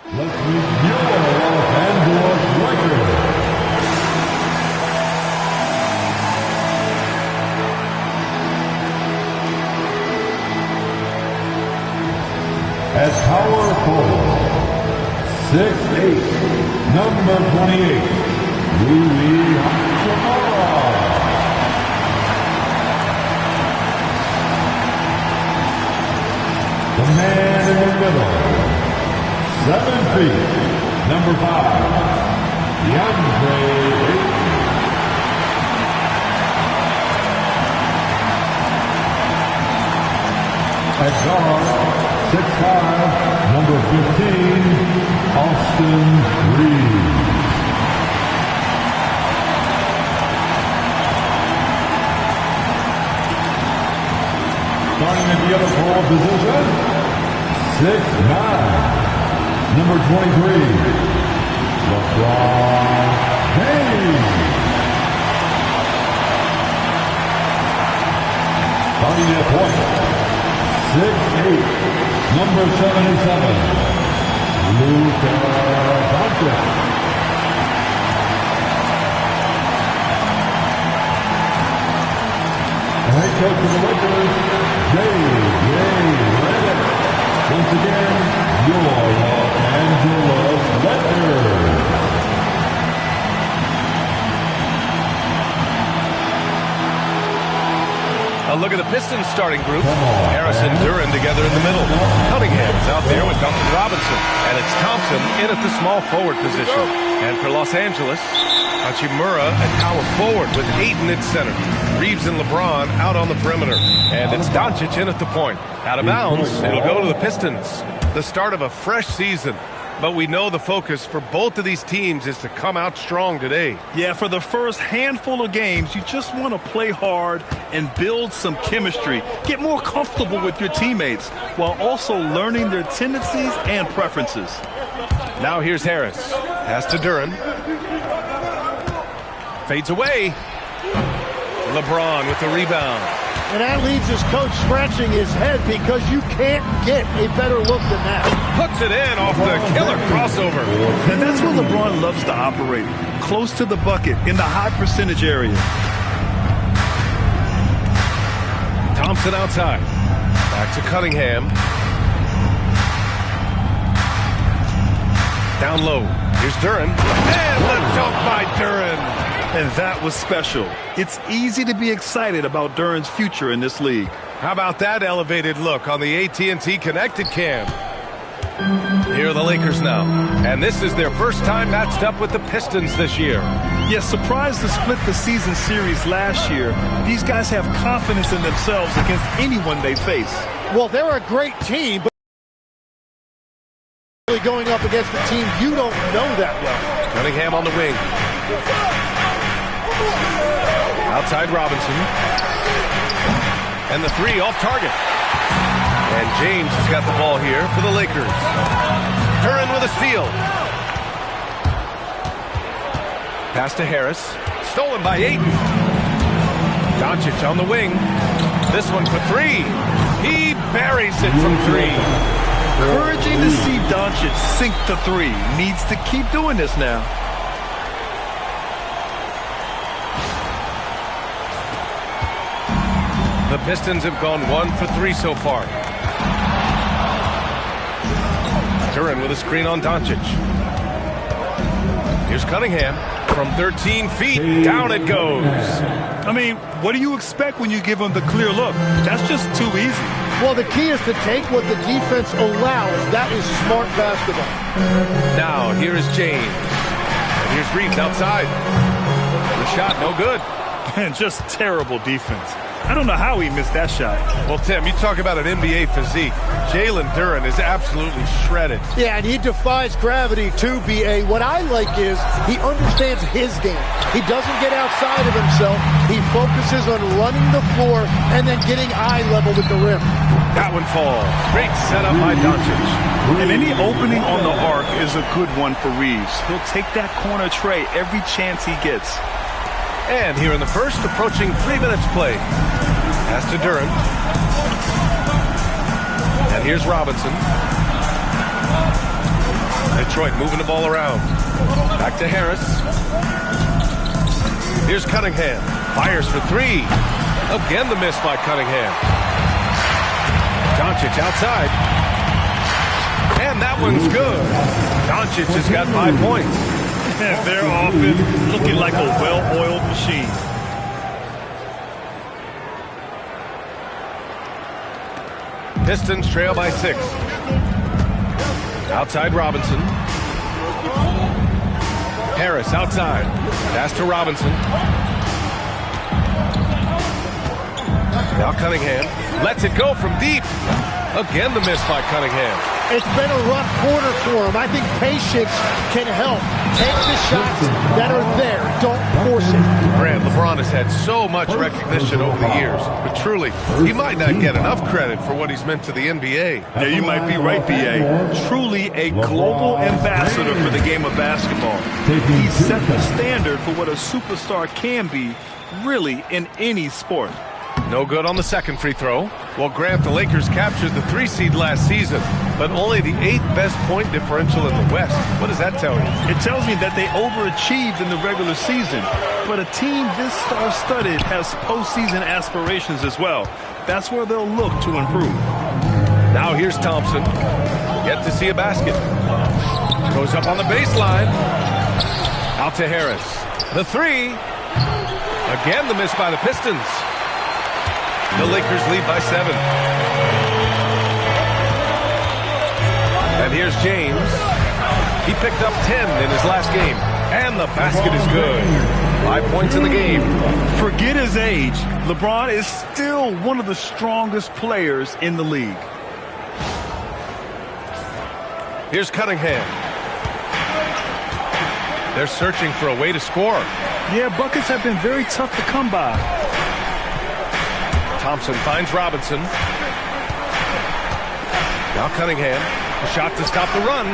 Let's meet your Los Angeles Lakers. At power forward, 6'8", number 28, Louis Hachimura. The man in the middle, 7 feet, number 5, DeAndre Ayton. At guard, 6'5", number 15, Austin Reeves. Starting at the other forward position, 6'9", number 23, LeBron James. Starting at point, 6'8", number 77, Luka Doncic. The head coach of the Lakers, J.J. Redick. Once again, your Los Angeles Lakers. A look at the Pistons starting group. Harris and Duren together in the middle. Cunningham's out there with Duncan Robinson. And it's Thompson in at the small forward position. And for Los Angeles, Hachimura at power forward with Ayton at center. Reeves and LeBron out on the perimeter. And it's Doncic in at the point. Out of bounds, it'll go to the Pistons. The start of a fresh season. But we know the focus for both of these teams is to come out strong today. Yeah, for the first handful of games, you just want to play hard and build some chemistry. Get more comfortable with your teammates while also learning their tendencies and preferences. Now here's Harris. Pass to Duren. Fades away. LeBron with the rebound. And that leaves his coach scratching his head because you can't get a better look than that. Puts it in off the killer crossover. And that's where LeBron loves to operate. Close to the bucket in the high percentage area. Thompson outside. Back to Cunningham. Down low. Here's Duren. And the dunk by Duren. And that was special. It's easy to be excited about Duren's future in this league. How about that elevated look on the AT&T Connected Cam? Here are the Lakers now. And this is their first time matched up with the Pistons this year. Yes, surprised to split the season series last year. These guys have confidence in themselves against anyone they face. Well, they're a great team, but going up against a team you don't know that well. Cunningham on the wing. Outside Robinson. And the three off target. And James has got the ball here for the Lakers. Duren with a steal. Pass to Harris. Stolen by Ayton. Doncic on the wing. This one for three. He buries it from three. Encouraging to see Doncic sink the three. Needs to keep doing this now. The Pistons have gone 1 for 3 so far. Duren with a screen on Doncic. Here's Cunningham. From 13 feet, down it goes. I mean, what do you expect when you give them the clear look? That's just too easy. Well, the key is to take what the defense allows. That is smart basketball. Now, here is James. And here's Reeves outside. The shot, no good. And just terrible defense. I don't know how he missed that shot. Well, Tim, you talk about an NBA physique. Jalen Duren is absolutely shredded. Yeah, and he defies gravity too, B.A. What I like is he understands his game. He doesn't get outside of himself. He focuses on running the floor and then getting eye level with the rim. That one falls. Great setup by Doncic. And any opening on the arc is a good one for Reeves. He'll take that corner tray every chance he gets. And here in the first, approaching 3 minutes play. Pass to Duren. And here's Robinson. Detroit moving the ball around. Back to Harris. Here's Cunningham. Fires for three. Again the miss by Cunningham. Doncic outside. And that one's good. Doncic has got 5 points. Their offense looking like a well-oiled machine. Pistons trail by 6. Outside Robinson. Harris outside. Pass to Robinson. Now Cunningham lets it go from deep. Again the miss by Cunningham. It's been a rough quarter for him. I think patience can help. Take the shots that are there. Don't force it. Grant, LeBron has had so much recognition over the years, but truly, he might not get enough credit for what he's meant to the NBA. Yeah, you might be right, B.A. Truly a global ambassador for the game of basketball. He set the standard for what a superstar can be, really, in any sport. No good on the second free throw. Well, Grant, the Lakers captured the 3 seed last season, but only the 8th best point differential in the West. What does that tell you? It tells me that they overachieved in the regular season, but a team this star-studded has postseason aspirations as well. That's where they'll look to improve. Now here's Thompson. Yet to see a basket. Goes up on the baseline. Out to Harris. The 3. Again the miss by the Pistons. The Lakers lead by 7. And here's James. He picked up 10 in his last game. And the basket is good. 5 points in the game. Forget his age. LeBron is still one of the strongest players in the league. Here's Cunningham. They're searching for a way to score. Yeah, buckets have been very tough to come by. Thompson finds Robinson. Now Cunningham. A shot to stop the run.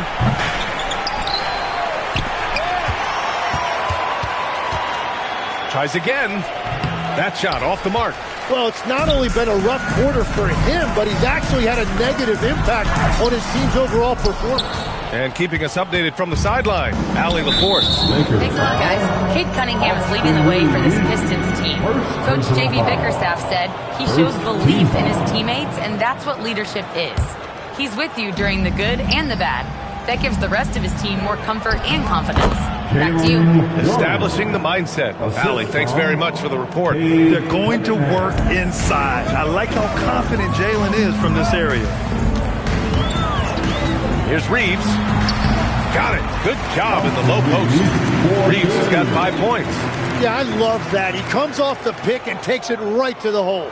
Tries again. That shot off the mark. Well, it's not only been a rough quarter for him, but he's actually had a negative impact on his team's overall performance. And keeping us updated from the sideline, Allie LaForce. Thanks a lot, guys. Cade Cunningham is leading the way for this Pistons team. Coach J.B. Bickerstaff said he shows belief in his teammates, and that's what leadership is. He's with you during the good and the bad. That gives the rest of his team more comfort and confidence. Back to you. Establishing the mindset. Allie, thanks very much for the report. They're going to work inside. I like how confident Jalen is from this area. Here's Reeves. Got it. Good job in the low post. Reeves has got 5 points. Yeah, I love that. He comes off the pick and takes it right to the hole.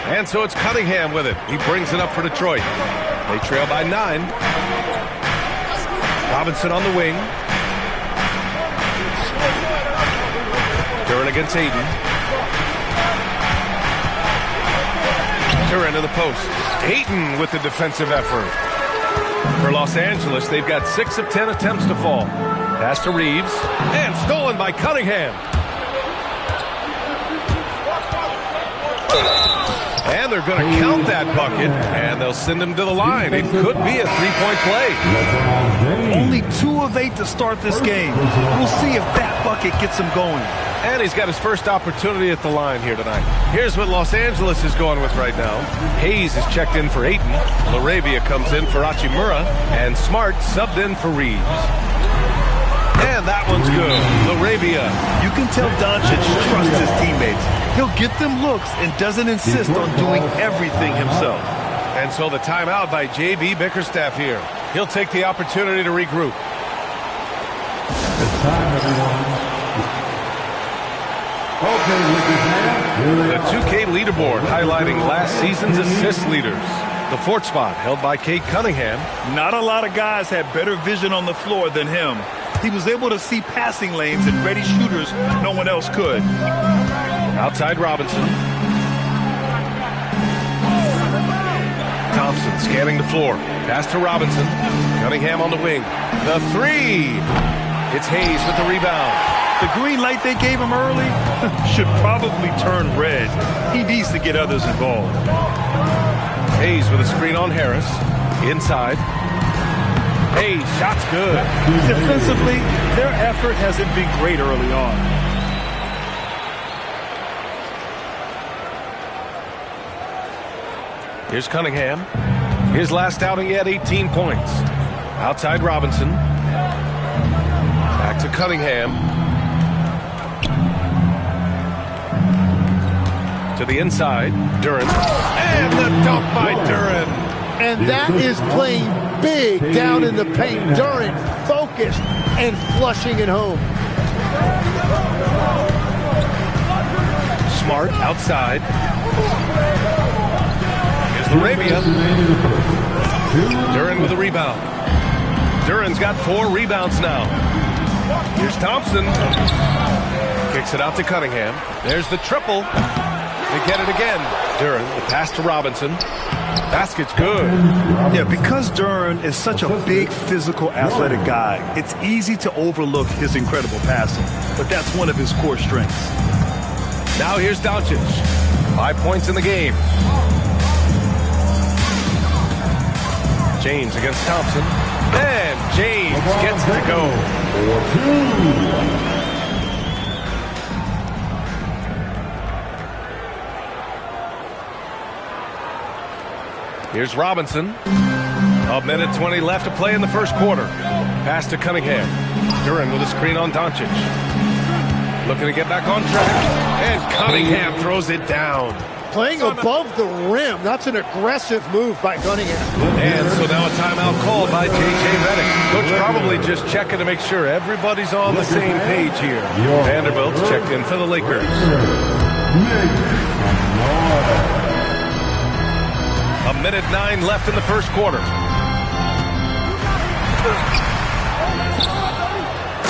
And so it's Cunningham with it. He brings it up for Detroit. They trail by 9. Robinson on the wing. Duran against Ayton. Duran to the post. Ayton with the defensive effort. For Los Angeles, they've got 6 of 10 attempts to fall. Pass to Reeves. And stolen by Cunningham. And they're going to count that bucket, and they'll send him to the line. It could be a 3-point play. Only 2 of 8 to start this game. We'll see if that bucket gets him going. And he's got his first opportunity at the line here tonight. Here's what Los Angeles is going with right now. Hayes is checked in for Ayton. LaRavia comes in for Hachimura. And Smart subbed in for Reeves. And that one's good. LaRavia. You can tell Doncic trusts his teammates. He'll get them looks and doesn't insist on doing everything himself. And so the timeout by J.B. Bickerstaff here. He'll take the opportunity to regroup. It's time, everyone. The 2K leaderboard highlighting last season's assist leaders. The 4th spot held by Cade Cunningham. Not a lot of guys had better vision on the floor than him. He was able to see passing lanes and ready shooters no one else could. Outside Robinson. Thompson scanning the floor. Pass to Robinson. Cunningham on the wing. The 3. It's Hayes with the rebound. The green light they gave him early should probably turn red. He needs to get others involved. Hayes with a screen on Harris. Inside. Hayes, shot's good. Defensively, their effort hasn't been great early on. Here's Cunningham. His last outing, he had 18 points. Outside Robinson. Back to Cunningham. To the inside, Duren. And the dunk by Duren. And that is playing big down in the paint. Duren focused and flushing it home. Smart outside. Here's Arabia. Duren with a rebound. Duren's got 4 rebounds now. Here's Thompson. Kicks it out to Cunningham. There's the triple. They get it again. Duren, the pass to Robinson. Basket's good. Yeah, because Duren is such a big, physical, athletic guy, it's easy to overlook his incredible passing. But that's one of his core strengths. Now here's Doncic. 5 points in the game. James against Thompson. And James gets it to go. 4-2. Here's Robinson. 1:20 left to play in the first quarter. Pass to Cunningham. Duren with a screen on Doncic. Looking to get back on track. And Cunningham throws it down. Playing above the rim. That's an aggressive move by Cunningham. And so now a timeout called by J.J. Redick. Coach probably just checking to make sure everybody's on the same page here. Vanderbilt's checked in for the Lakers. A minute 9 left in the first quarter.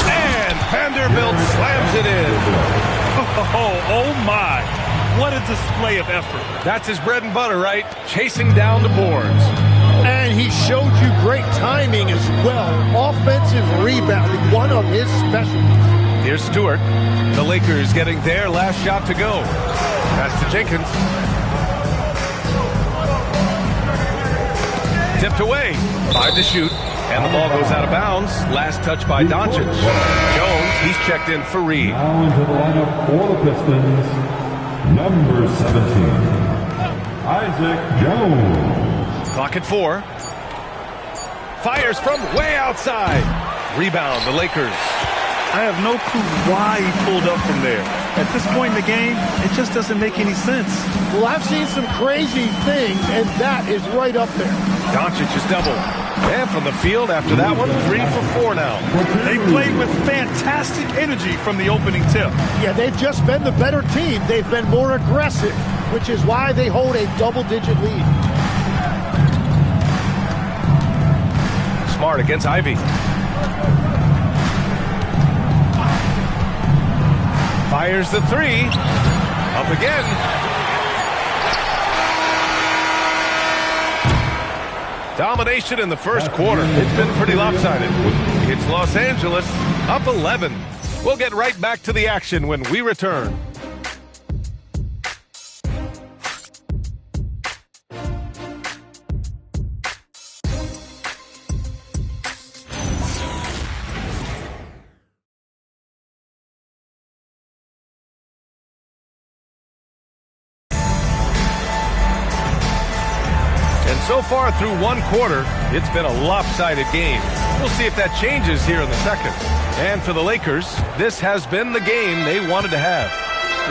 And Vanderbilt slams it in. Oh my. What a display of effort. That's his bread and butter, right? Chasing down the boards. And he showed you great timing as well. Offensive rebounding, one of his specialties. Here's Stewart. The Lakers getting their last shot to go. Pass to Jenkins. Tipped away. 5 to shoot. And the ball goes out of bounds. Last touch by Doncic. Jones, he's checked in for Reed. Now into the lineup for the Pistons, number 17, Isaac Jones. Clock at 4. Fires from way outside. Rebound, the Lakers. I have no clue why he pulled up from there. At this point in the game, it just doesn't make any sense. Well, I've seen some crazy things, and that is right up there. Doncic is double. And from the field after that one, 3 for 4 now. They played with fantastic energy from the opening tip. Yeah, they've just been the better team. They've been more aggressive, which is why they hold a double-digit lead. Smart against Ivy. Fires the 3. Up again. Domination in the first quarter. It's been pretty lopsided. It's Los Angeles up 11. We'll get right back to the action when we return. So far through one quarter, it's been a lopsided game. We'll see if that changes here in the second. And for the Lakers, this has been the game they wanted to have.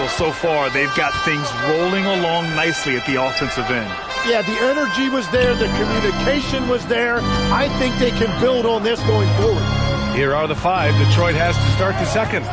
Well, so far, they've got things rolling along nicely at the offensive end. Yeah, the energy was there. The communication was there. I think they can build on this going forward. Here are the 5 Detroit has to start the second.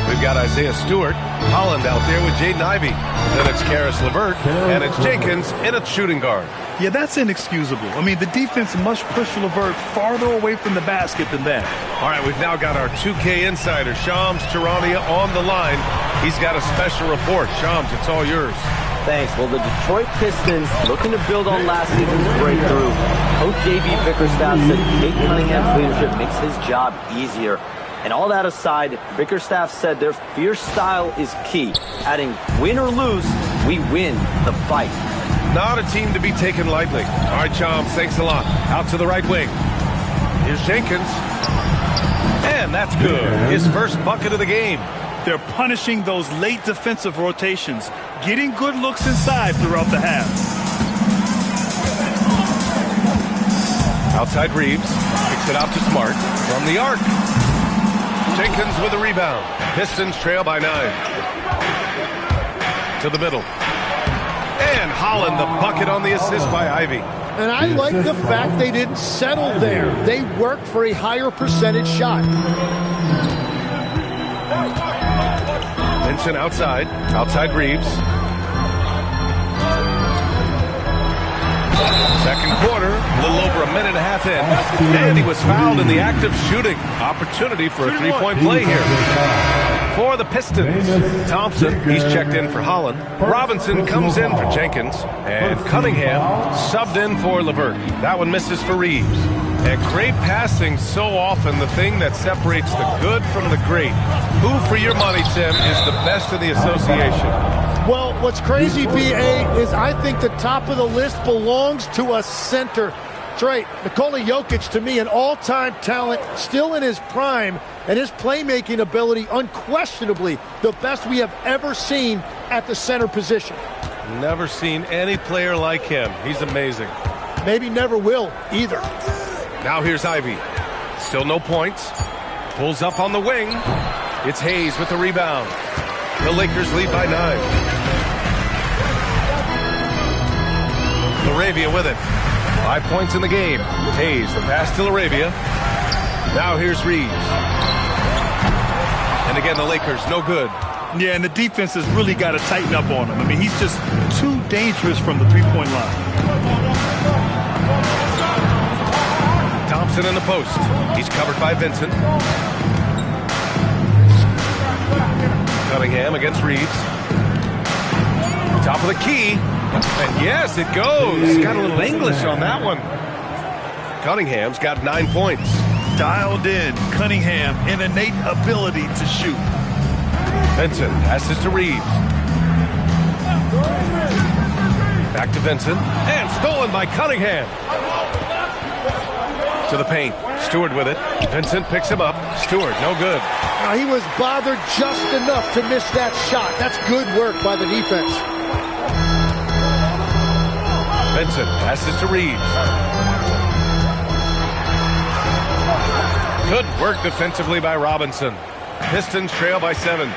We've got Isaiah Stewart, Holland out there with Jaden Ivey. Then it's Karis LeVert, and it's Jenkins in a shooting guard. Yeah, that's inexcusable. I mean, the defense must push LeVert farther away from the basket than that. All right, we've now got our 2K insider, Shams Charania, on the line. He's got a special report. Shams, it's all yours. Thanks. Well, the Detroit Pistons looking to build on last season's breakthrough. Coach J.B. Bickerstaff said Kate Cunningham's leadership makes his job easier. And all that aside, Bickerstaff said their fierce style is key, adding, win or lose, we win the fight. Not a team to be taken lightly. All right, Chom, thanks a lot. Out to the right wing. Here's Jenkins. And that's good. His first bucket of the game. They're punishing those late defensive rotations, getting good looks inside throughout the half. Outside Reeves. Kicks it out to Smart. From the arc. Jenkins with a rebound. Pistons trail by 9. To the middle. And Holland the bucket on the assist by Ivy. And I like the fact they didn't settle there. They worked for a higher percentage shot. Vincent outside. Outside Reeves. Second quarter, a little over a minute and a half in. And he was fouled in the act of shooting. Opportunity for a three-point play here. For the Pistons, Thompson, he's checked in for Holland. Robinson comes in for Jenkins. And Cunningham subbed in for LeVert. That one misses for Reeves. And great passing, so often the thing that separates the good from the great. Who, for your money, Tim, is the best in the association? Well, what's crazy, B.A., is I think the top of the list belongs to a center. That's right. Nikola Jokic, to me, an all-time talent, still in his prime, and his playmaking ability, unquestionably, the best we have ever seen at the center position. Never seen any player like him. He's amazing. Maybe never will, either. Now here's Ivy. Still no points. Pulls up on the wing. It's Hayes with the rebound. The Lakers lead by 9. Laravia with it. 5 points in the game. Hayes, the pass to Laravia. Now here's Reeves. And again, the Lakers, no good. Yeah, and the defense has really got to tighten up on him. I mean, he's just too dangerous from the three-point line. Thompson in the post. He's covered by Vincent. Cunningham against Reeves. Top of the key. And yes, it goes. Got a little English on that one. Cunningham's got 9 points. Dialed in. Cunningham, an innate ability to shoot. Vincent passes to Reeves. Back to Vincent. And stolen by Cunningham. To the paint. Stewart with it. Vincent picks him up. Stewart, no good. He was bothered just enough to miss that shot. That's good work by the defense. Vincent passes to Reeves. Good work defensively by Robinson. Pistons trail by 7.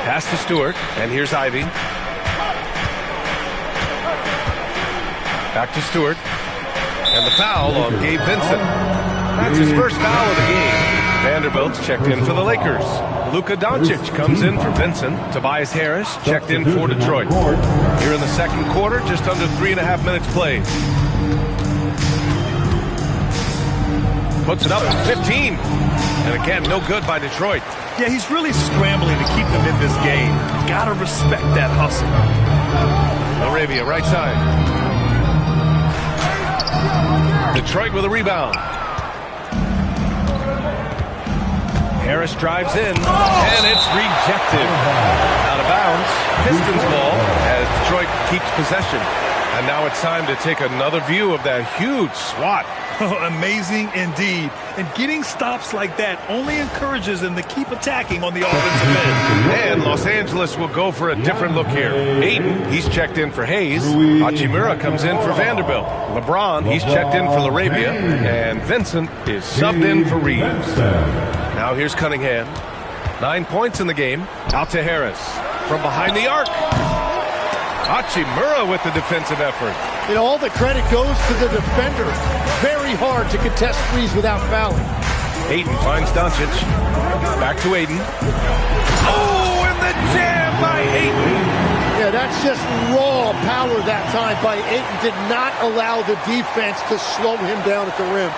Pass to Stewart, and here's Ivy. Back to Stewart. And the foul on Gabe Vincent. That's his first foul of the game. Vanderbilt's checked in for the Lakers. Luka Doncic comes in for Vincent. Tobias Harris checked in for Detroit. Here in the second quarter, just under 3.5 minutes played. Puts it up at 15. And again, no good by Detroit. Yeah, he's really scrambling to keep them in this game. Gotta respect that hustle. Laravia, right side. Detroit with a rebound. Harris drives in, and it's rejected. Out of bounds. Pistons ball as Detroit keeps possession. And now it's time to take another view of that huge swat. Amazing indeed. And getting stops like that only encourages them to keep attacking on the offensive end. And Los Angeles will go for a different look here. Aiden, he's checked in for Hayes. Hachimura comes in for Vanderbilt. LeBron, he's checked in for Laravia. And Vincent is subbed in for Reeves. Now here's Cunningham. 9 points in the game. Out to Harris. From behind the arc. Hachimura with the defensive effort. And all the credit goes to the defender. Very hard to contest threes without fouling. Aiden finds Doncic. Back to Aiden. Oh, and the jam by Aiden. Yeah, that's just raw power that time by Aiden. Did not allow the defense to slow him down at the rim.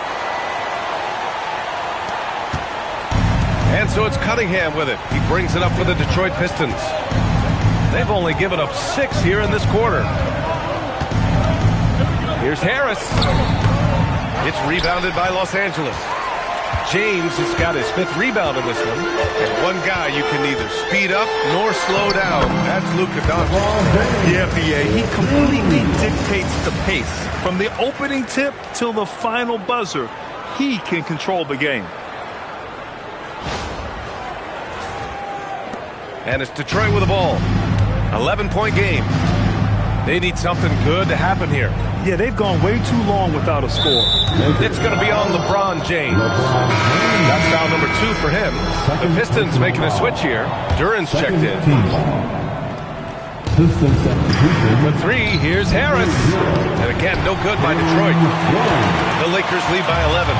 And so it's Cunningham with it. He brings it up for the Detroit Pistons. They've only given up 6 here in this quarter. Here's Harris. It's rebounded by Los Angeles. James has got his 5th rebound in this one. And one guy you can neither speed up nor slow down. That's Luka Doncic. Yeah, B.A. He completely dictates the pace. From the opening tip till the final buzzer, he can control the game. And it's Detroit with the ball. 11-point game. They need something good to happen here. Yeah, they've gone way too long without a score. It's going to be on LeBron James. That's foul number 2 for him. The Pistons making a switch here. Duran's checked in. For 3, here's Harris. And again, no good by Detroit. The Lakers lead by 11.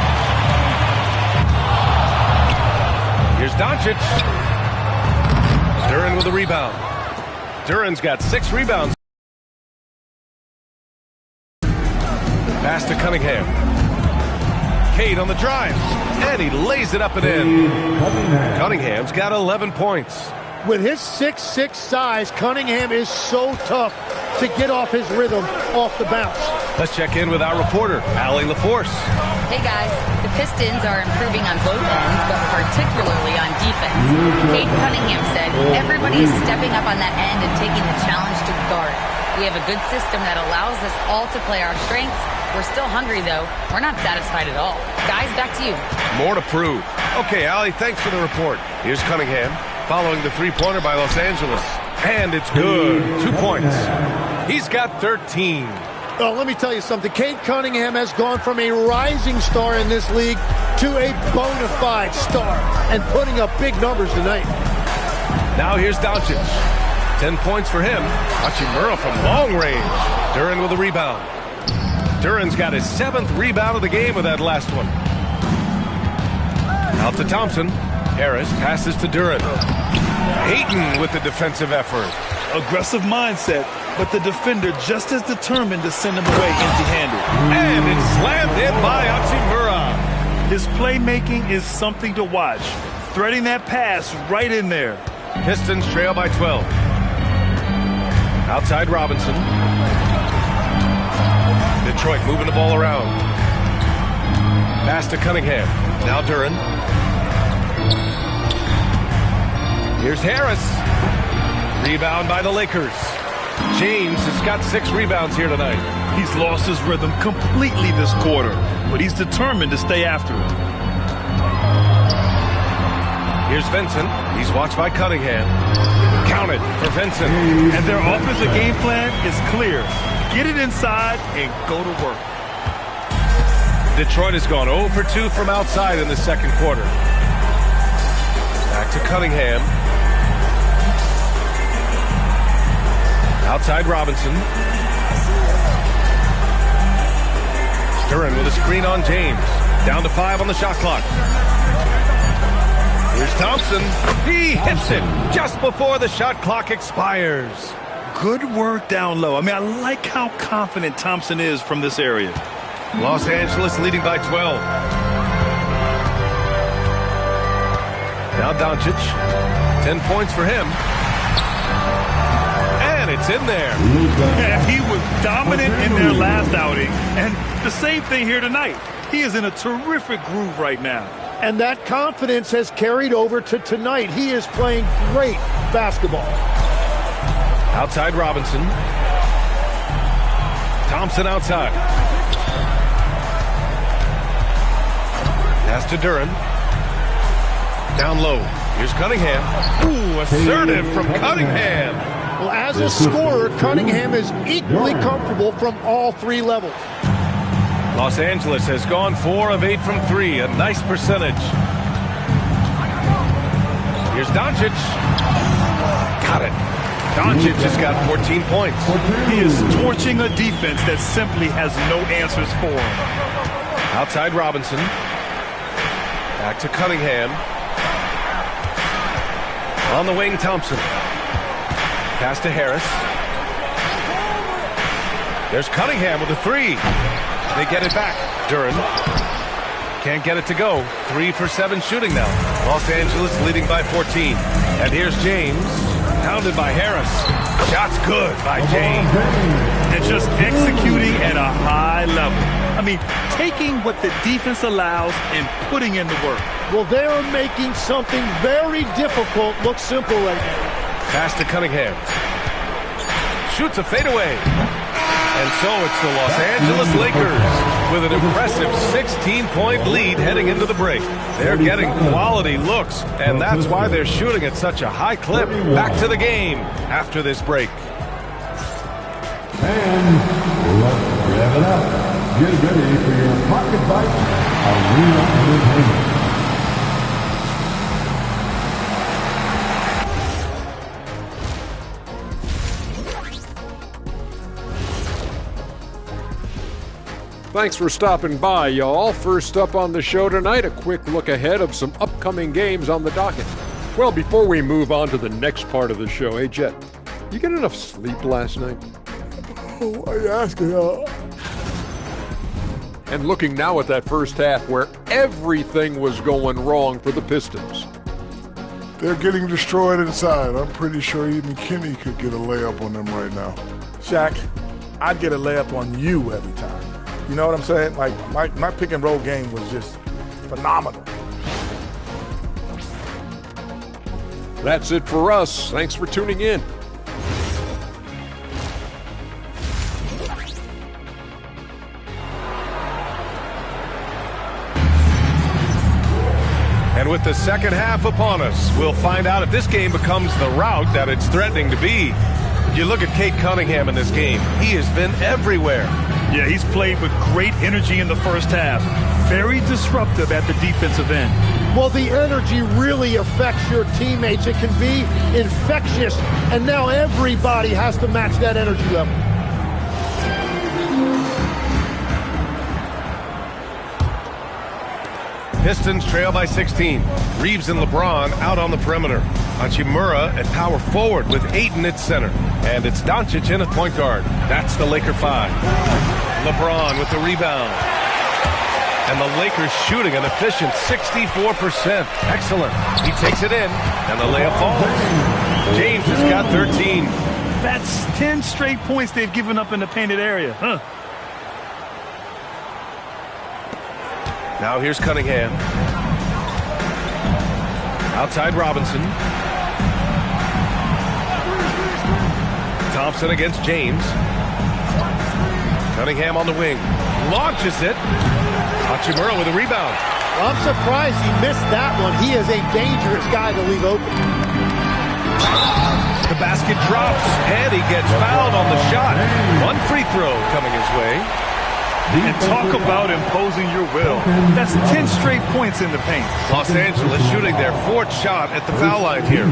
Here's Doncic. Duran with a rebound. Duran's got 6 rebounds. Pass to Cunningham. Cade on the drive. And he lays it up and in. Cunningham's got 11 points. With his 6'6" size, Cunningham is so tough to get off his rhythm off the bounce. Let's check in with our reporter, Allie LaForce. Hey guys, the Pistons are improving on both ends, but particularly on defense. Cade Cunningham said everybody is stepping up on that end and taking the challenge to guard. We have a good system that allows us all to play our strengths. We're still hungry, though. We're not satisfied at all. Guys, back to you. More to prove. Okay, Allie, thanks for the report. Here's Cunningham, following the three-pointer by Los Angeles. And it's good. 2 points. He's got 13. Oh, let me tell you something. Cade Cunningham has gone from a rising star in this league to a bona fide star and putting up big numbers tonight. Now here's Doncic. 10 points for him. Hachimura from long range. Duran with a rebound. Duran's got his 7th rebound of the game with that last one. Out to Thompson. Harris passes to Duran. Ayton with the defensive effort. Aggressive mindset, but the defender just as determined to send him away empty-handed. And it's slammed in by Hachimura. His playmaking is something to watch. Threading that pass right in there. Pistons trail by 12. Outside Robinson. Detroit moving the ball around. Pass to Cunningham. Now Duran. Here's Harris. Rebound by the Lakers. James has got 6 rebounds here tonight. He's lost his rhythm completely this quarter, but he's determined to stay after it. Here's Vincent. He's watched by Cunningham. Counted for Vincent. And their offensive game plan is clear. Get it inside and go to work. Detroit has gone 0 for 2 from outside in the second quarter. Back to Cunningham. Outside Robinson. Duran with a screen on James. Down to 5 on the shot clock. Here's Thompson. He hits it just before the shot clock expires. Good work down low. I mean, I like how confident Thompson is from this area. Los Angeles leading by 12. Now Doncic. 10 points for him. And it's in there. And he was dominant in their last outing. And the same thing here tonight. He is in a terrific groove right now. And that confidence has carried over to tonight. He is playing great basketball. Outside Robinson. Thompson outside. Pass to Duran. Down low. Here's Cunningham. Ooh, assertive from Cunningham. Well, as a scorer, Cunningham is equally comfortable from all 3 levels. Los Angeles has gone 4 of 8 from 3, a nice percentage. Here's Doncic. Got it. Doncic has got 14 points. He is torching a defense that simply has no answers for him. Outside Robinson. Back to Cunningham. On the wing, Thompson. Pass to Harris. There's Cunningham with a 3. They get it back. Duran can't get it to go. 3 for 7 shooting now. Los Angeles leading by 14. And here's James. Pounded by Harris. Shots good by James. And just executing at a high level. I mean, taking what the defense allows and putting in the work. Well, they are making something very difficult look simple right now. Pass to Cunningham. Shoots a fadeaway. And so it's the Los Angeles Lakers with an impressive 16-point lead heading into the break. They're getting quality looks, and that's why they're shooting at such a high clip. Back to the game after this break. And let's rev it up. Get ready for your Pocket Bite Arena Entertainment. Thanks for stopping by, y'all. First up on the show tonight, a quick look ahead of some upcoming games on the docket. Well, before we move on to the next part of the show, hey, Jet, you get enough sleep last night? Oh, are you asking? And looking now at that first half where everything was going wrong for the Pistons. They're getting destroyed inside. I'm pretty sure even Kenny could get a layup on them right now. Shaq, I'd get a layup on you every time. You know what I'm saying? Like, my pick and roll game was just phenomenal. That's it for us. Thanks for tuning in. And with the second half upon us, we'll find out if this game becomes the rout that it's threatening to be. You look at Cade Cunningham in this game. He has been everywhere. Yeah, he's played with great energy in the first half. Very disruptive at the defensive end. Well, the energy really affects your teammates. It can be infectious, and now everybody has to match that energy level. Pistons trail by 16. Reeves and LeBron out on the perimeter. Hachimura at power forward with Ayton at center. And it's Doncic in at point guard. That's the Laker 5. LeBron with the rebound. And the Lakers shooting an efficient 64%. Excellent. He takes it in, and the layup falls. James has got 13. That's 10 straight points they've given up in the painted area. Now here's Cunningham. Outside Robinson. Thompson against James. Cunningham on the wing. Launches it. Hachimura with a rebound. I'm surprised he missed that one. He is a dangerous guy to leave open. The basket drops, and he gets fouled on the shot. One free throw coming his way. And talk about imposing your will. That's 10 straight points in the paint. Los Angeles shooting their fourth shot at the foul line here.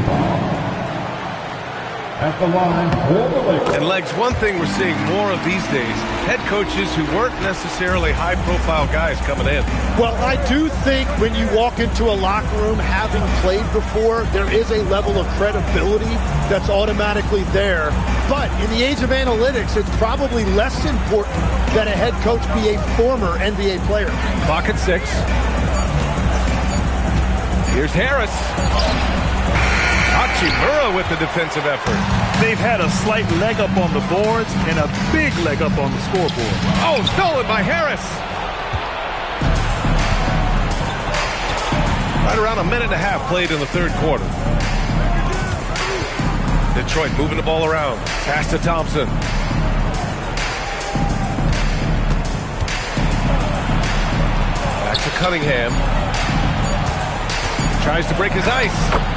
At the line for the Lakers. And Legs, one thing we're seeing more of these days, head coaches who weren't necessarily high-profile guys coming in. Well, I do think when you walk into a locker room having played before, there is a level of credibility that's automatically there. But in the age of analytics, it's probably less important that a head coach be a former NBA player. Clock at 6. Here's Harris. Hachimura with the defensive effort. They've had a slight leg up on the boards and a big leg up on the scoreboard. Oh, stolen by Harris. Right around a minute and a half played in the third quarter. Detroit moving the ball around. Pass to Thompson. Back to Cunningham. Tries to break his ice.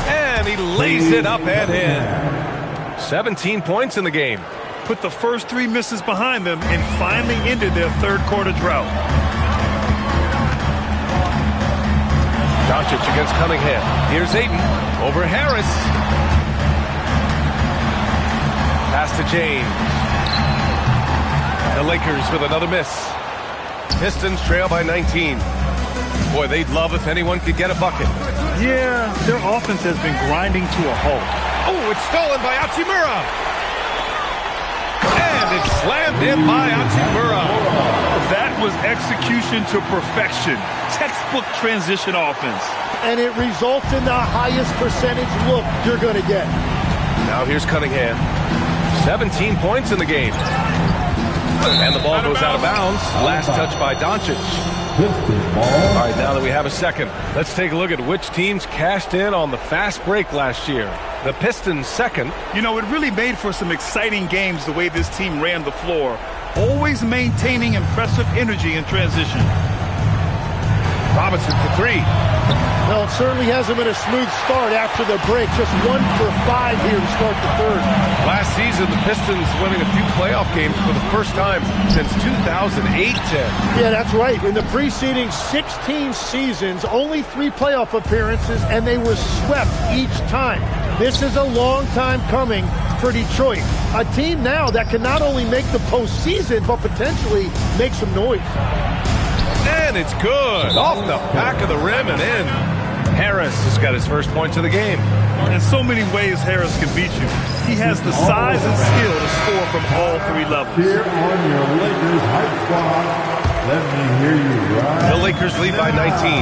And he lays it up and in. 17 points in the game. Put the first 3 misses behind them and finally ended their third quarter drought. Doncic against Cunningham. Here's Ayton. Over Harris. Pass to James. The Lakers with another miss. Pistons trail by 19. Boy, they'd love if anyone could get a bucket. Yeah, their offense has been grinding to a halt. Oh, it's stolen by Hachimura. And it's slammed in by Hachimura. That was execution to perfection. Textbook transition offense. And it results in the highest percentage look you're going to get. Now here's Cunningham. 17 points in the game. And the ball goes out of bounds. Last touch by Doncic. All right, now that we have a second, let's take a look at which teams cashed in on the fast break last year. The Pistons second. You know, it really made for some exciting games the way this team ran the floor, always maintaining impressive energy in transition. Robinson for three. Well, it certainly hasn't been a smooth start after the break. Just 1 for 5 here to start the third. Last season, the Pistons winning a few playoff games for the first time since 2008-10. Yeah, that's right. In the preceding 16 seasons, only 3 playoff appearances, and they were swept each time. This is a long time coming for Detroit. A team now that can not only make the postseason, but potentially make some noise. And it's good. Off the back of the rim and in. Harris has got his first points of the game. In so many ways, Harris can beat you. He has the size and skill to score from all 3 levels. Here on your Lakers Hype Squad, let me hear you right. The Lakers lead by 19.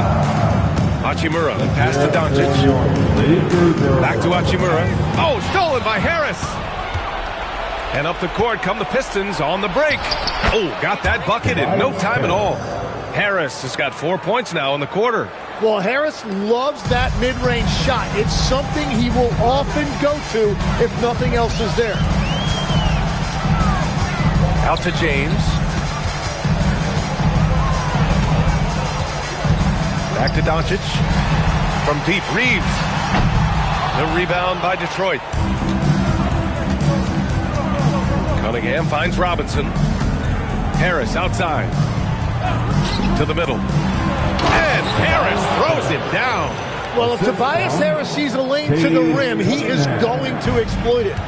Hachimura, pass to Doncic. Back to Hachimura. Oh, stolen by Harris. And up the court come the Pistons on the break. Oh, got that bucket in no time at all. Harris has got 4 points now in the quarter. Well, Harris loves that mid-range shot. It's something he will often go to if nothing else is there. Out to James. Back to Doncic. From deep, Reeves. The rebound by Detroit. Cunningham finds Robinson. Harris outside. To the middle. And Harris throws it down. Well, if Tobias Harris sees a lane to the rim, he is going to exploit it.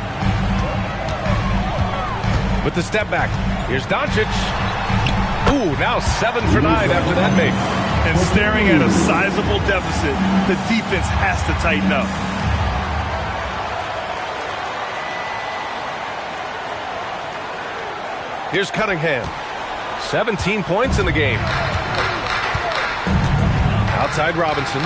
With the step back, here's Doncic. Ooh, now 7 for 9 after that make. And staring at a sizable deficit, the defense has to tighten up. Here's Cunningham. 17 points in the game. Outside Robinson.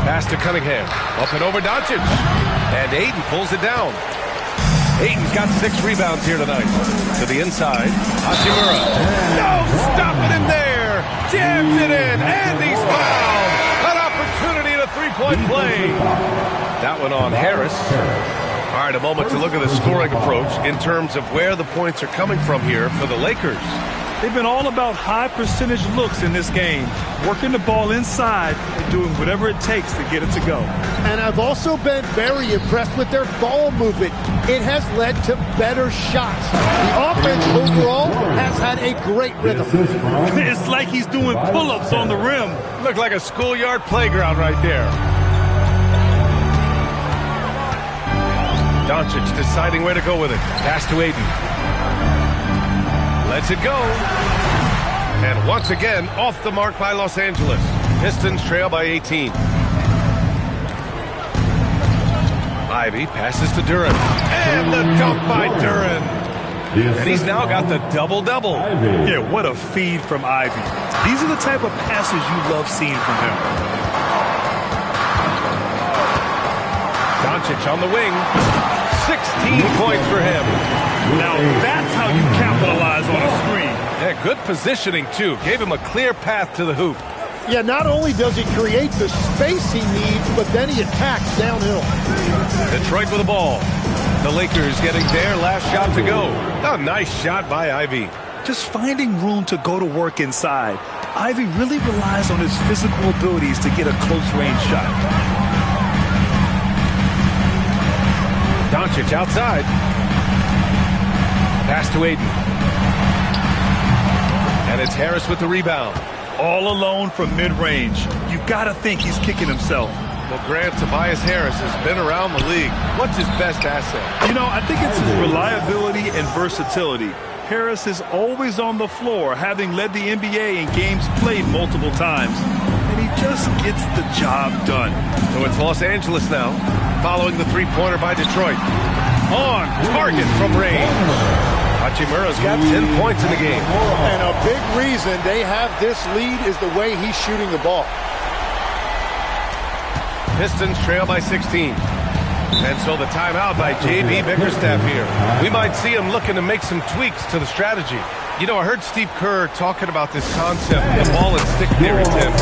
Pass to Cunningham. Up and over Doncic. And Ayton pulls it down. Ayton's got 6 rebounds here tonight. To the inside. Hachimura. No, stop it in there. Jams it in. And he's fouled. An opportunity at a 3-point play. That one on Harris. All right, a moment to look at the scoring approach in terms of where the points are coming from here for the Lakers. They've been all about high percentage looks in this game, working the ball inside and doing whatever it takes to get it to go. And I've also been very impressed with their ball movement. It has led to better shots. The offense overall has had a great rhythm. It's like he's doing pull-ups on the rim. Looked like a schoolyard playground right there. Doncic deciding where to go with it. Pass to Ayton. Lets it go. And once again, off the mark by Los Angeles. Pistons trail by 18. Ivy passes to Duren. And the dunk by Duren. And he's now got the double-double. Yeah, what a feed from Ivy. These are the type of passes you love seeing from him. Doncic on the wing. 16 points for him. Now that's how you capitalize on a screen. Yeah, good positioning, too. Gave him a clear path to the hoop. Yeah, not only does he create the space he needs, but then he attacks downhill. Detroit with the ball. The Lakers getting their last shot to go. A nice shot by Ivy. Just finding room to go to work inside. Ivy really relies on his physical abilities to get a close-range shot. Doncic outside. Pass to Ayton. And it's Harris with the rebound. All alone from mid-range. You've got to think he's kicking himself. Well, Grant, Tobias Harris has been around the league. What's his best asset? You know, I think it's his reliability and versatility. Harris is always on the floor, having led the NBA in games played multiple times. And he just gets the job done. So it's Los Angeles now, following the three-pointer by Detroit. On target from range. Hachimura's got 10 points in the game. And a big reason they have this lead is the way he's shooting the ball. Pistons trail by 16. And so the timeout by J.B. Bickerstaff here. We might see him looking to make some tweaks to the strategy. You know, I heard Steve Kerr talking about this concept, the ball and stick theory, Tim,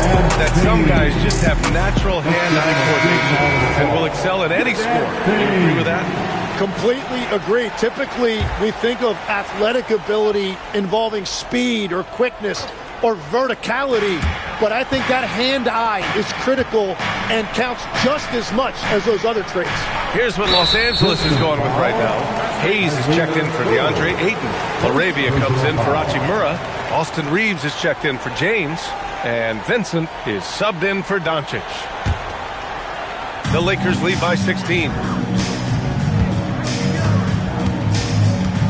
that some guys just have natural hand-eye coordination and will excel at any sport. Do you agree with that? Completely agree. Typically, we think of athletic ability involving speed or quickness or verticality, but I think that hand-eye is critical and counts just as much as those other traits. Here's what Los Angeles is going with right now. Hayes is checked in for DeAndre Ayton. LaRavia comes in for Hachimura. Austin Reeves is checked in for James. And Vincent is subbed in for Doncic. The Lakers lead by 16.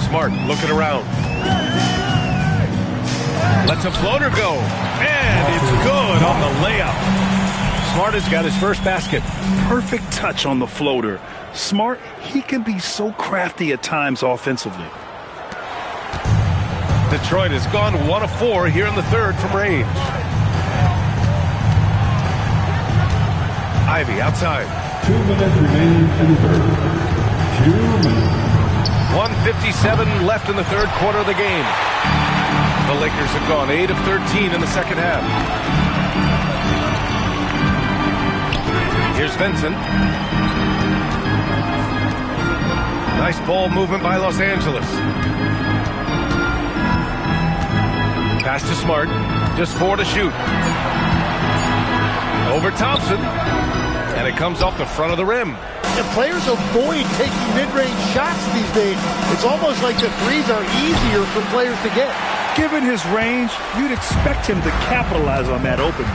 Smart looking around. Lets a floater go. And it's good on the layup. Smart has got his first basket. Perfect touch on the floater. Smart, he can be so crafty at times offensively. Detroit has gone 1 of 4 here in the third from range. Ivy outside. 2 minutes remaining in the third. 2 minutes. 1:57 left in the third quarter of the game. The Lakers have gone 8 of 13 in the second half. Here's Vincent. Nice ball movement by Los Angeles. Pass to Smart. Just 4 to shoot. Over Thompson. And it comes off the front of the rim. And players avoid taking mid-range shots these days. It's almost like the threes are easier for players to get. Given his range, you'd expect him to capitalize on that opening.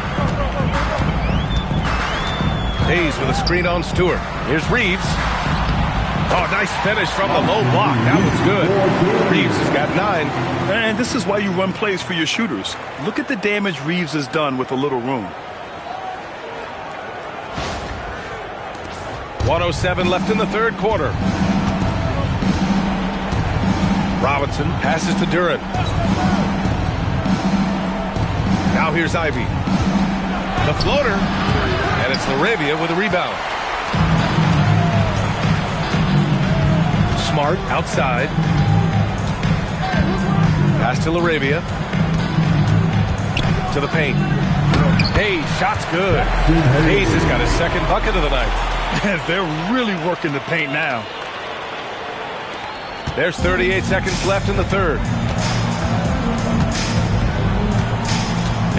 Hayes with a screen on Stewart. Here's Reeves. Oh, nice finish from the low block. That was good. Reeves has got 9. And this is why you run plays for your shooters. Look at the damage Reeves has done with a little room. 1:07 left in the third quarter. Robinson passes to Duran. Now here's Ivy. The floater. And it's LaRavia with a rebound. Smart outside. Pass to LaRavia. To the paint. Hayes, shot's good. Hayes has got his second bucket of the night. They're really working the paint now. There's 38 seconds left in the third.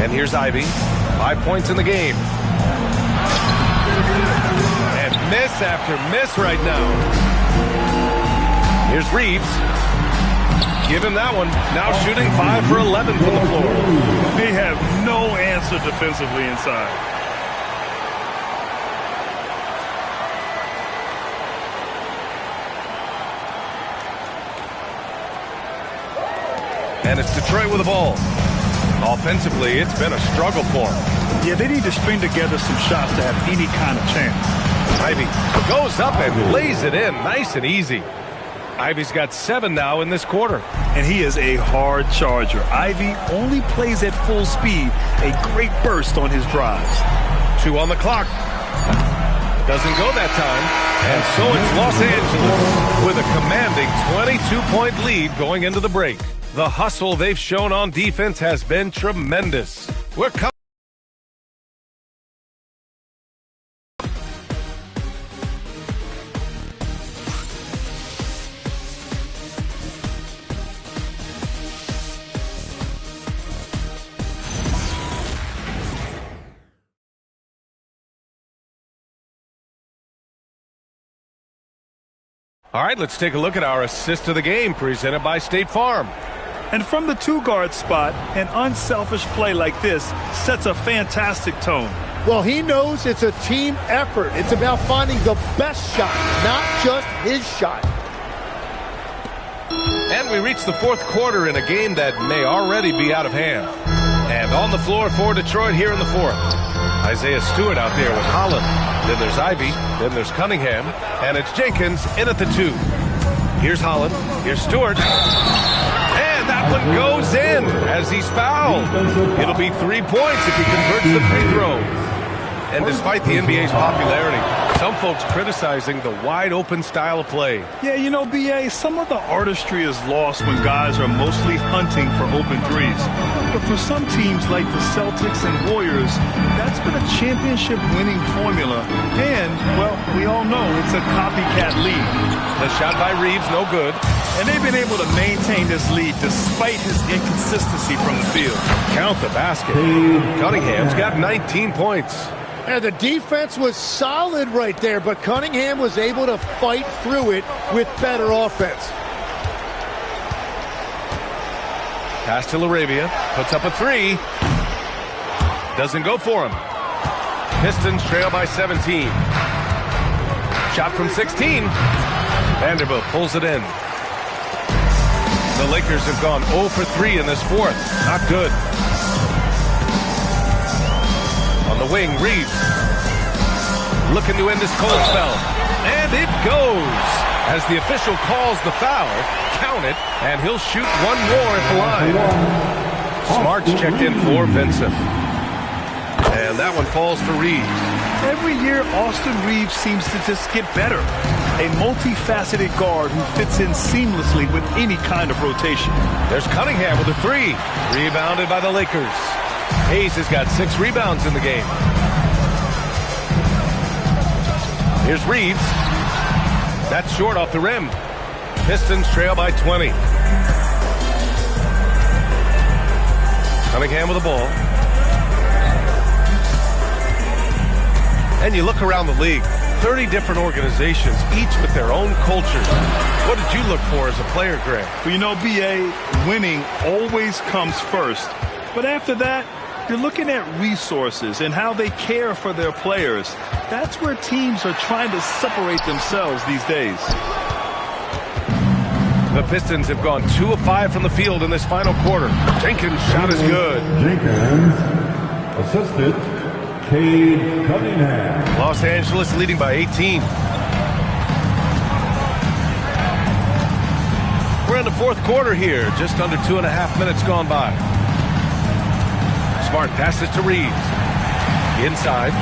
And here's Ivy. 5 points in the game. And miss after miss right now. Here's Reeves. Give him that one. Now shooting 5 for 11 from the floor. They have no answer defensively inside. And it's Detroit with the ball. Offensively, it's been a struggle for them. Yeah, they need to string together some shots to have any kind of chance. Ivy goes up and lays it in. Nice and easy. Ivy's got 7 now in this quarter. And he is a hard charger. Ivy only plays at full speed. A great burst on his drives. 2 on the clock. Doesn't go that time. And so it's Los Angeles with a commanding 22-point lead going into the break. The hustle they've shown on defense has been tremendous. We're coming. All right, let's take a look at our assist of the game presented by State Farm. And from the 2-guard spot, an unselfish play like this sets a fantastic tone. Well, he knows it's a team effort. It's about finding the best shot, not just his shot. And we reach the fourth quarter in a game that may already be out of hand. And on the floor for Detroit here in the fourth. Isaiah Stewart out there with Holland. Then there's Ivy. Then there's Cunningham. And it's Jenkins in at the 2. Here's Holland. Here's Stewart. And that one goes in as he's fouled. It'll be 3 points if he converts the free throw. And despite the NBA's popularity, some folks criticizing the wide-open style of play. Yeah, you know, B.A., some of the artistry is lost when guys are mostly hunting for open threes. But for some teams like the Celtics and Warriors, that's been a championship-winning formula. And, well, we all know it's a copycat league. The shot by Reeves, no good. And they've been able to maintain this lead despite his inconsistency from the field. Count the basket. Cunningham's got 19 points. And the defense was solid right there, but Cunningham was able to fight through it with better offense. Pass to LaRavia. Puts up a three. Doesn't go for him. Pistons trail by 17. Shot from 16. Vanderbilt pulls it in. The Lakers have gone 0 for 3 in this fourth. Not good. On the wing, Reeves. Looking to end this cold spell. And it goes. As the official calls the foul, count it, and he'll shoot one more at the line. Smart's checked in for Vincent. And that one falls for Reeves. Every year, Austin Reeves seems to just get better. A multifaceted guard who fits in seamlessly with any kind of rotation. There's Cunningham with a three. Rebounded by the Lakers. Hayes has got 6 rebounds in the game. Here's Reeves. That's short off the rim. Pistons trail by 20. Cunningham with the ball. And you look around the league, 30 different organizations, each with their own culture. What did you look for as a player, Greg? Well, you know, B.A., winning always comes first. But after that, you're looking at resources and how they care for their players. That's where teams are trying to separate themselves these days. The Pistons have gone 2 of 5 from the field in this final quarter. Jenkins' shot is good. Jenkins, assisted, Cade Cunningham. Los Angeles leading by 18. We're in the fourth quarter here. Just under 2.5 minutes gone by. Smart passes to Reeves. Inside.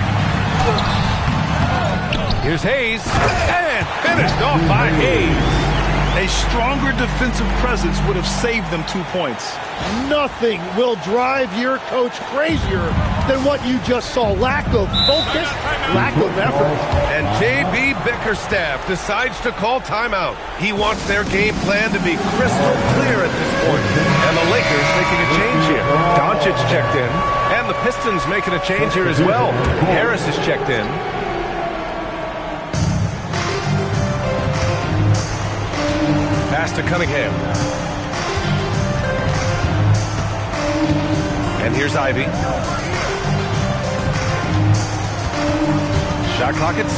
Here's Hayes. And finished off by Hayes. A stronger defensive presence would have saved them 2 points. Nothing will drive your coach crazier than what you just saw. Lack of focus, lack of effort. And J.B. Bickerstaff decides to call timeout. He wants their game plan to be crystal clear at this point. And the Lakers making a change here. Doncic checked in. And the Pistons making a change here as well. Harris is checked in. Pass to Cunningham. And here's Ivy. Shot clock at 6.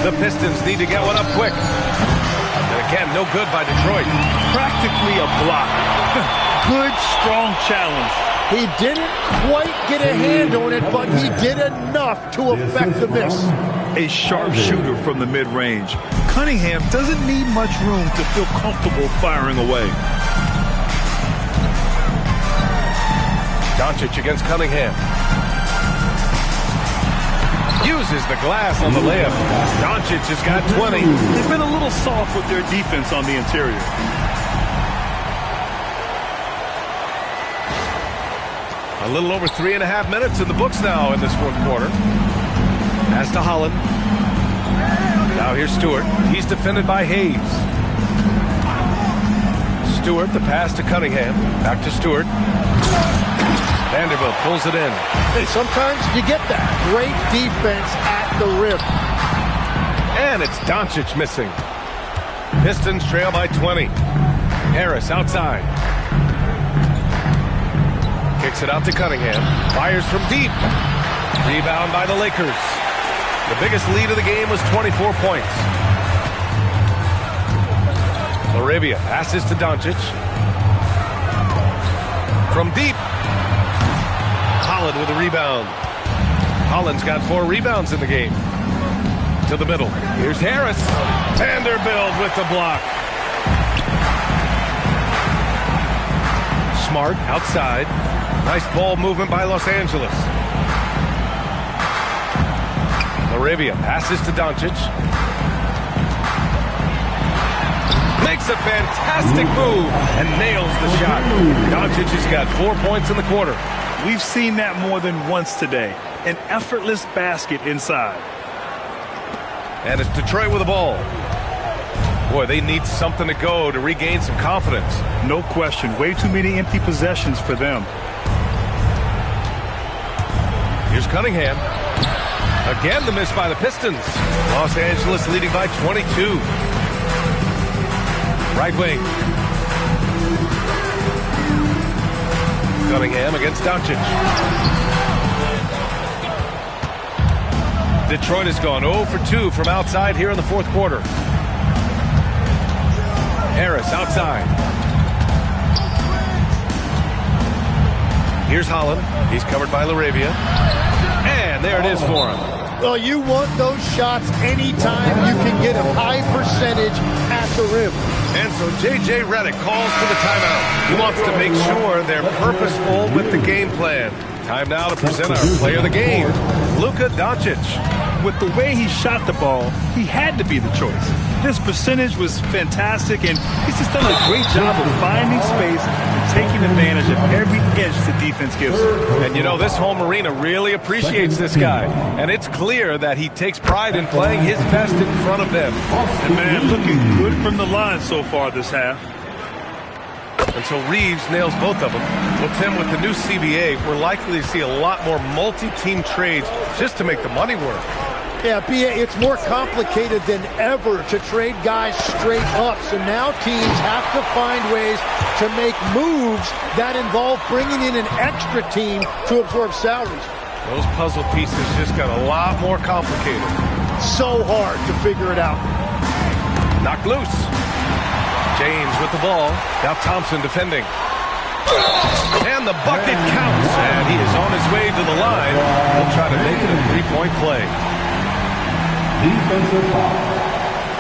The Pistons need to get one up quick. And again, no good by Detroit. Practically a block. Good, strong challenge. He didn't quite get a hand on it, but he did enough to affect the miss. A sharp shooter from the mid-range. Cunningham doesn't need much room to feel comfortable firing away. Doncic against Cunningham. Uses the glass on the layup. Doncic has got 20. They've been a little soft with their defense on the interior. A little over 3.5 minutes in the books now in this fourth quarter. Pass to Holland. Now here's Stewart. He's defended by Hayes. Stewart, the pass to Cunningham. Back to Stewart. Vanderbilt pulls it in. Hey, sometimes you get that. Great defense at the rim. And it's Doncic missing. Pistons trail by 20. Harris outside. Kicks it out to Cunningham. Fires from deep. Rebound by the Lakers. The biggest lead of the game was 24 points. LaRavia passes to Doncic. From deep. Holland with a rebound. Holland's got 4 rebounds in the game. To the middle. Here's Harris. Vanderbilt with the block. Smart outside. Nice ball movement by Los Angeles. Laravia passes to Doncic. Makes a fantastic move and nails the shot. Doncic has got 4 points in the quarter. We've seen that more than once today. An effortless basket inside. And it's Detroit with the ball. Boy, they need something to go to regain some confidence. No question. Way too many empty possessions for them. Here's Cunningham. Again, the miss by the Pistons. Los Angeles leading by 22. Right wing. Cunningham against Doncic. Detroit has gone 0 for 2 from outside here in the fourth quarter. Harris outside. Here's Holland. He's covered by Laravia. And there it is for him. Well, you want those shots anytime you can get a high percentage at the rim. And so J.J. Redick calls for the timeout. He wants to make sure they're purposeful with the game plan. Time now to present our player of the game, Luka Doncic. With the way he shot the ball, he had to be the choice. His percentage was fantastic, and he's just done a great job of finding space and taking advantage of every inch the defense gives him. And you know, this home arena really appreciates this guy. And it's clear that he takes pride in playing his best in front of them. And man, looking good from the line so far this half. And so Reeves nails both of them. Well, Tim, with the new CBA, we're likely to see a lot more multi-team trades just to make the money work. Yeah, B.A., it's more complicated than ever to trade guys straight up. So now teams have to find ways to make moves that involve bringing in an extra team to absorb salaries. Those puzzle pieces just got a lot more complicated. So hard to figure it out. Knocked loose. James with the ball. Now Thompson defending. And the bucket counts. And he is on his way to the line. He'll try to make it a three-point play. Defensive foul.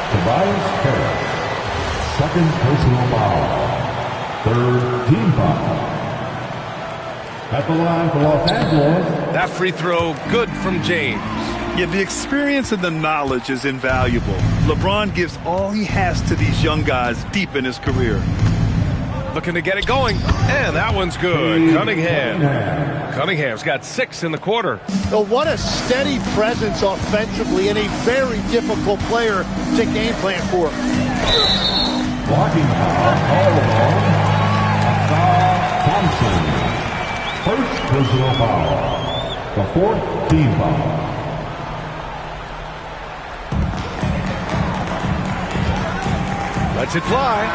Tobias Harris. Second personal foul. Third team foul. At the line for Los Angeles. That free throw good from James. Yeah, the experience and the knowledge is invaluable. LeBron gives all he has to these young guys deep in his career. Looking to get it going. And that one's good. Cunningham's got 6 in the quarter. Oh, what a steady presence offensively and a very difficult player to game plan for. Blocking foul called on Thompson. First personal foul. The fourth team foul. Lets it fly.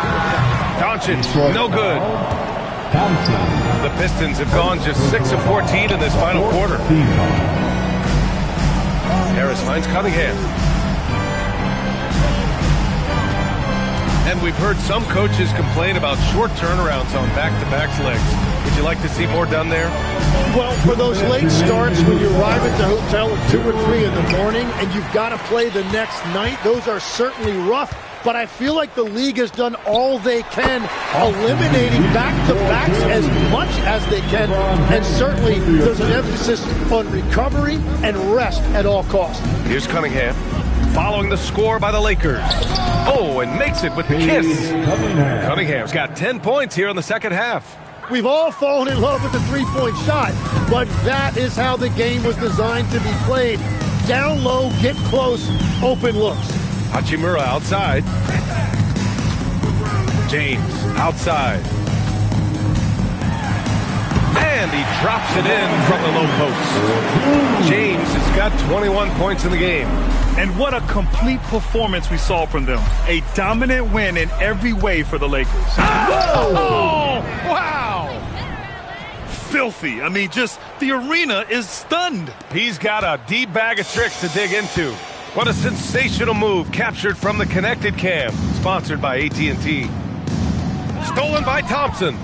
Doncic, no good. Thompson. The Pistons have gone just 6 of 14 in this final quarter. Harris finds Cunningham. And we've heard some coaches complain about short turnarounds on back-to-back legs. Would you like to see more done there? Well, for those late starts when you arrive at the hotel at 2 or 3 in the morning and you've got to play the next night, those are certainly rough. But I feel like the league has done all they can, eliminating back-to-backs as much as they can. And certainly there's an emphasis on recovery and rest at all costs. Here's Cunningham, following the score by the Lakers. Oh, and makes it with the kiss. Cunningham's got 10 points here in the second half. We've all fallen in love with the three-point shot, but that is how the game was designed to be played. Down low, get close, open looks. Hachimura outside. James outside. And he drops it in from the low post. James has got 21 points in the game. And what a complete performance we saw from them. A dominant win in every way for the Lakers. Oh, wow. Filthy. I mean, just the arena is stunned. He's got a deep bag of tricks to dig into. What a sensational move captured from the connected cam. Sponsored by AT&T. Stolen by Thompson.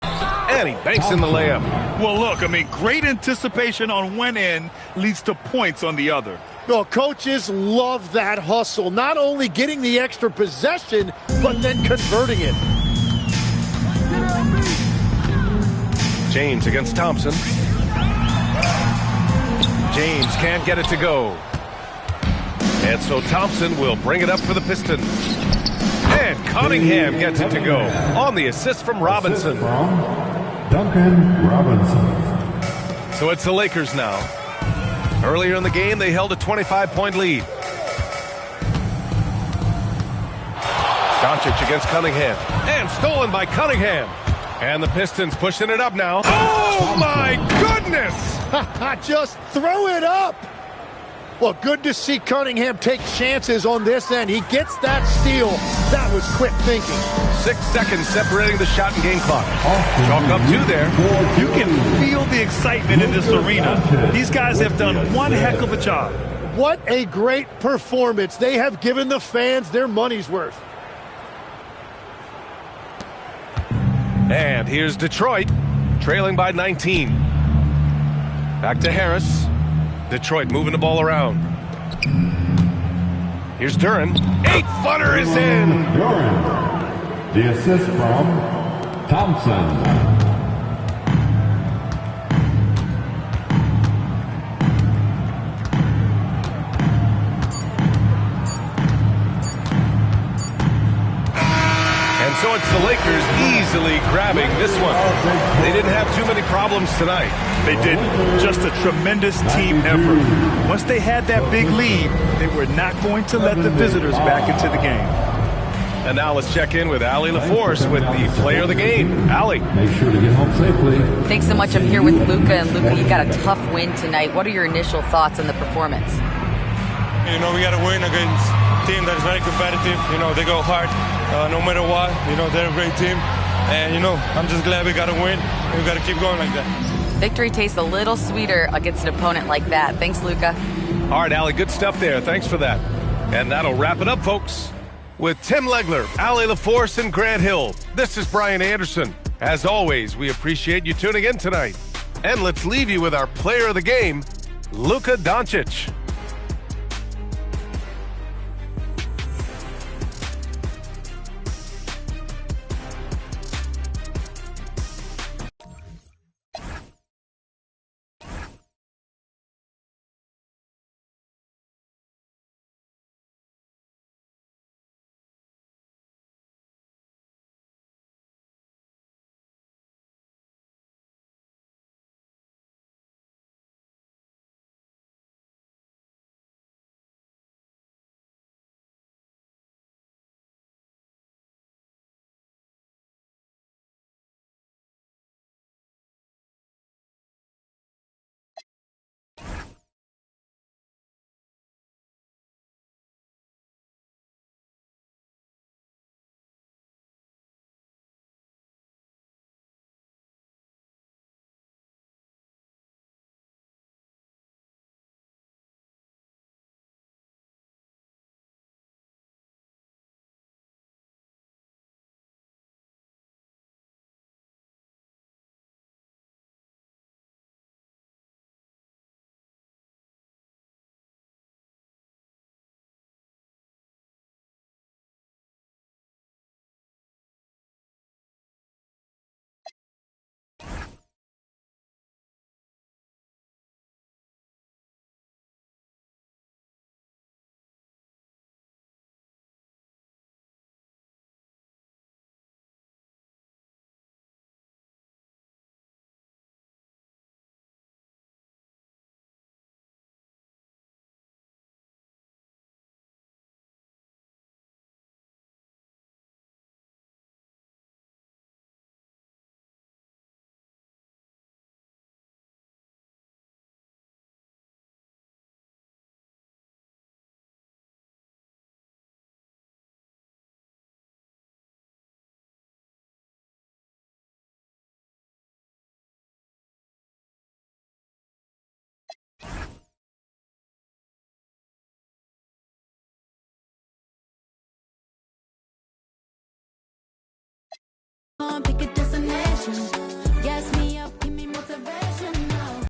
And he banks in the layup. Well, look, I mean, great anticipation on one end leads to points on the other. Well, coaches love that hustle. Not only getting the extra possession, but then converting it. James against Thompson. James can't get it to go. And so Thompson will bring it up for the Pistons. And Cunningham gets it to go on the assist from Robinson. Duncan Robinson. So it's the Lakers now. Earlier in the game, they held a 25-point lead. Doncic against Cunningham. And stolen by Cunningham. And the Pistons pushing it up now. Oh, my goodness! Just throw it up! Well, good to see Cunningham take chances on this end. He gets that steal. That was quick thinking. 6 seconds separating the shot and game clock. Chalk up 2 there. You can feel the excitement in this arena. These guys have done one heck of a job. What a great performance. They have given the fans their money's worth. And here's Detroit, trailing by 19. Back to Harris. Detroit moving the ball around. Here's Duren. 8-footer is in. Duren. The assist from Thompson. So it's the Lakers easily grabbing this one. They didn't have too many problems tonight. They didn't. Just a tremendous team effort. Once they had that big lead, they were not going to let the visitors back into the game. And now let's check in with Allie LaForce with the player of the game. Allie. Make sure to get home safely. Thanks so much. I'm here with Luka. And Luka, you got a tough win tonight. What are your initial thoughts on the performance? You know, we got to win against a team that is very competitive. You know, they go hard no matter what. You know, they're a great team. And, you know, I'm just glad we got to win. And we got to keep going like that. Victory tastes a little sweeter against an opponent like that. Thanks, Luka. All right, Allie, good stuff there. Thanks for that. And that'll wrap it up, folks. With Tim Legler, Allie LaForce, and Grant Hill, this is Brian Anderson. As always, we appreciate you tuning in tonight. And let's leave you with our player of the game, Luka Doncic. Pick a destination.